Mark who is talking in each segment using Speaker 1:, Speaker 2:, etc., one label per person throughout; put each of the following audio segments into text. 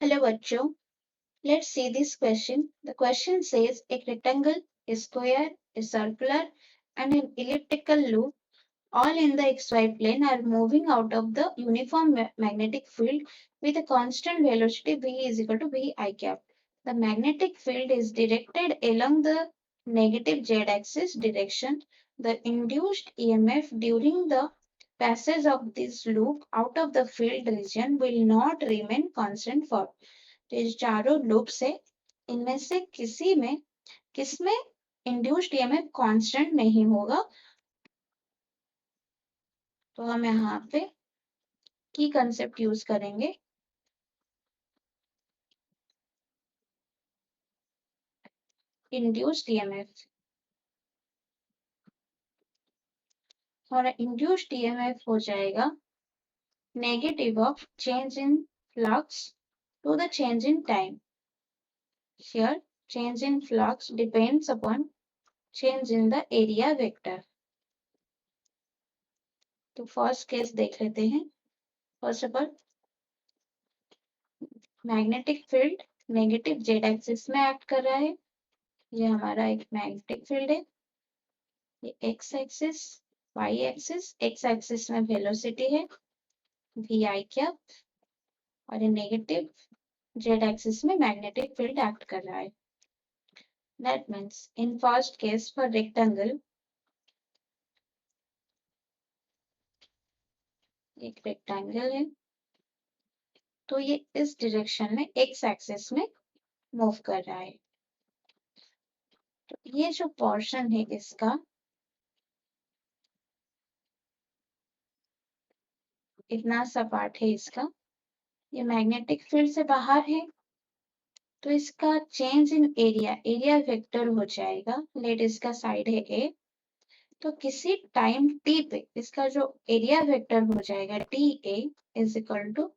Speaker 1: Hello बच्चों, let's see this question. The question says a rectangle, a square, a circular and an elliptical loop all in the xy plane are moving out of the uniform magnetic field with a constant velocity v is equal to v I cap. The magnetic field is directed along the negative z-axis direction. The induced EMF during the passage of this loop out of the field region will not remain constant for. तो ये चारों loops है, इनमें से किसमें induced EMF constant नहीं होगा। तो हम यहाँ पे की कंसेप्ट यूज करेंगे। इंड्यूस्ड ईएमएफ और इंड्यूस्ड ईएमएफ हो जाएगा negative of change in flux to the change in time. Here, change in flux depends upon change in the area vector. तो फर्स्ट केस देख लेते हैं। First of all magnetic field negative Z axis में act कर रहा है। ये हमारा एक मैग्नेटिक फील्ड है। ये X axis, Y axis, X axis में वेलोसिटी है वी आई कैप और ये नेगेटिव जेड एक्सिस में मैग्नेटिक फील्ड एक्ट कर रहा है। That means in first case for rectangle, एक रेक्टेंगल है तो ये इस डायरेक्शन में एक्स एक्सिस में मूव कर रहा है। तो ये जो पोर्शन है इसका इतना सा पार्ट है इसका, ये मैग्नेटिक फील्ड से बाहर है तो इसका चेंज इन एरिया वेक्टर हो जाएगा। लेट इसका साइड है ए, तो किसी टाइम टी पे इसका जो एरिया वेक्टर हो जाएगा T A is equal to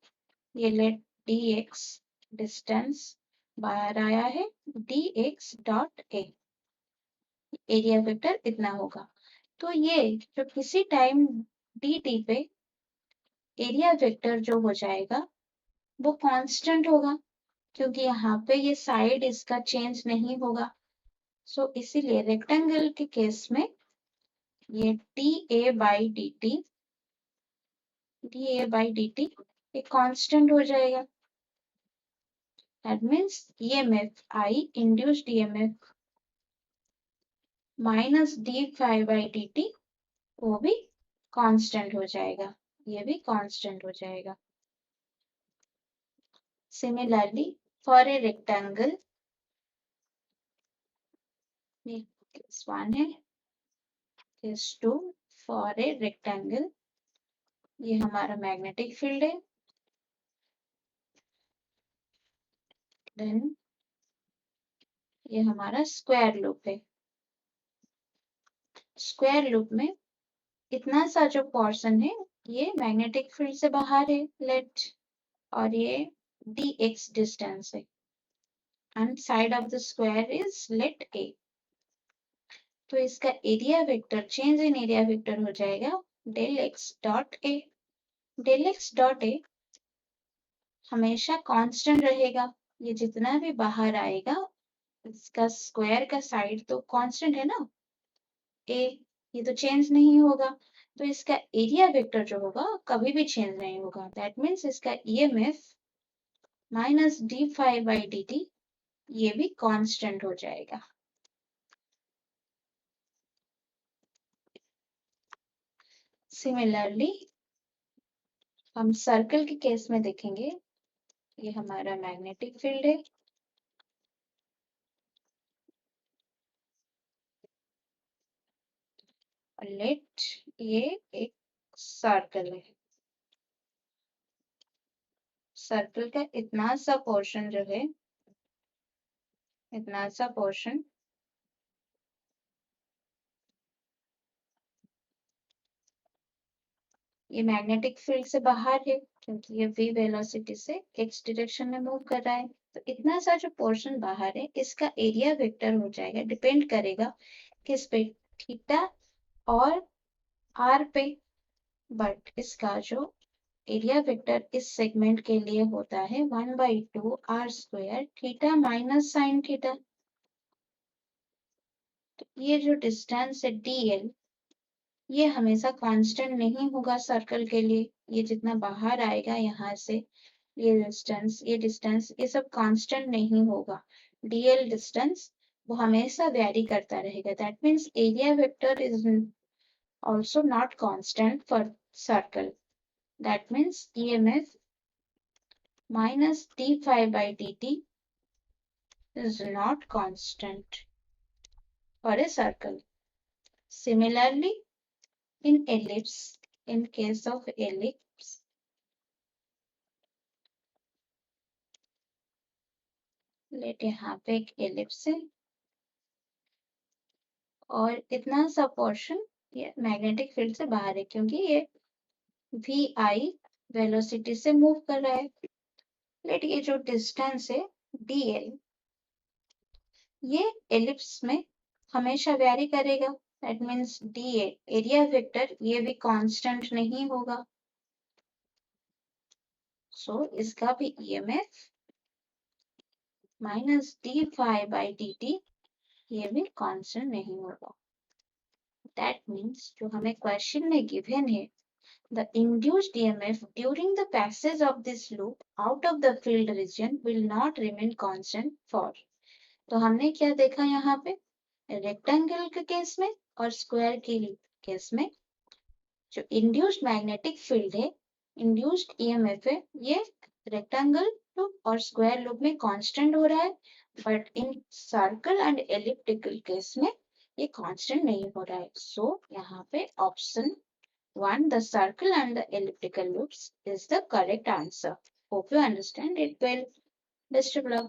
Speaker 1: ये लेट डी एक्स डिस्टेंस बाहर आया है D X dot A, area vector इतना होगा। तो ये जो किसी टाइम डी टी पे एरिया वेक्टर जो हो जाएगा वो कांस्टेंट होगा क्योंकि यहाँ पे ये साइड इसका चेंज नहीं होगा। सो इसीलिए रेक्टेंगल के केस में ये T A by D T ये कांस्टेंट हो जाएगा। That means EMF I induced EMF minus D phi by D T वो भी कांस्टेंट हो जाएगा, ये भी कांस्टेंट हो जाएगा। Similarly for a rectangle, case 1 है, केस 2 फॉर ए रेक्टेंगल, ये हमारा मैग्नेटिक फील्ड है। देन ये हमारा स्क्वायर लूप है। स्क्वायर लूप में इतना सा जो पोर्शन है ये मैग्नेटिक फील्ड से बाहर है लेट, और ये डी एक्स डिस्टेंस है and side of the square is let A. तो इसका area vector change in area vector हो जाएगा del X dot A. Del X dot A हमेशा कांस्टेंट रहेगा, ये जितना भी बाहर आएगा इसका स्क्वायर का साइड तो कांस्टेंट है ना ए, ये तो चेंज नहीं होगा। तो इसका एरिया वेक्टर जो होगा कभी भी चेंज नहीं होगा। दैट मीन्स इसका EMF minus D phi by D T ये भी कांस्टेंट हो जाएगा। सिमिलरली हम सर्कल के केस में देखेंगे, ये हमारा मैग्नेटिक फील्ड है और लेट ये एक सर्कल है। सर्कल का इतना सा पोर्शन जो है, इतना सा पोर्शन ये मैग्नेटिक फील्ड से बाहर है क्योंकि ये v वेलोसिटी से x डायरेक्शन में मूव कर रहा है। तो इतना सा जो पोर्शन बाहर है इसका एरिया वेक्टर हो जाएगा, डिपेंड करेगा किस पे, थीटा और r पे। बट इसका जो एरिया वेक्टर इस सेगमेंट के लिए होता है 1/2 r square theta minus sine theta. तो ये जो डिस्टेंस है dl, ये हमेशा कांस्टेंट नहीं होगा सर्कल के लिए। ये जितना बाहर आएगा यहाँ से, ये डिस्टेंस ये सब कांस्टेंट नहीं होगा। dl डिस्टेंस वो हमेशा वेरी करता रहेगा। That means area vector is also not constant for circle. That means EMF minus d phi by dt is not constant for a circle. Similarly, in ellipse, in case of ellipse, let यहाँ पे एक ellipse है और इतना सा portion ये magnetic field से बाहर है क्योंकि ये vi वेलोसिटी से मूव कर रहा है। लेट ये जो डिस्टेंस है dl, ये एलिप्स में हमेशा वेरी करेगा। That means dA area vector ये भी कांस्टेंट नहीं होगा। सो इसका भी EMF minus d phi by dt ये भी कांस्टेंट नहीं होगा। दैट मीन्स जो हमें क्वेश्चन में गिवन है, the induced EMF during the passage of this loop out of the field region will not remain constant for। तो हमने क्या देखा यहाँ पे, रेक्टेंगल के केस में और स्क्वायर के केस में जो इंड्यूस्ड मैग्नेटिक फील्ड है, इंड्यूस्ड ईएमएफ है, ये रेक्टेंगल लूप और स्क्वायर लूप में कांस्टेंट हो रहा है, but in circle and elliptical case में ये कांस्टेंट नहीं हो रहा है। सो यहाँ पे option 1, the circle and the elliptical loops is the correct answer. Hope you understand it well. Best of luck.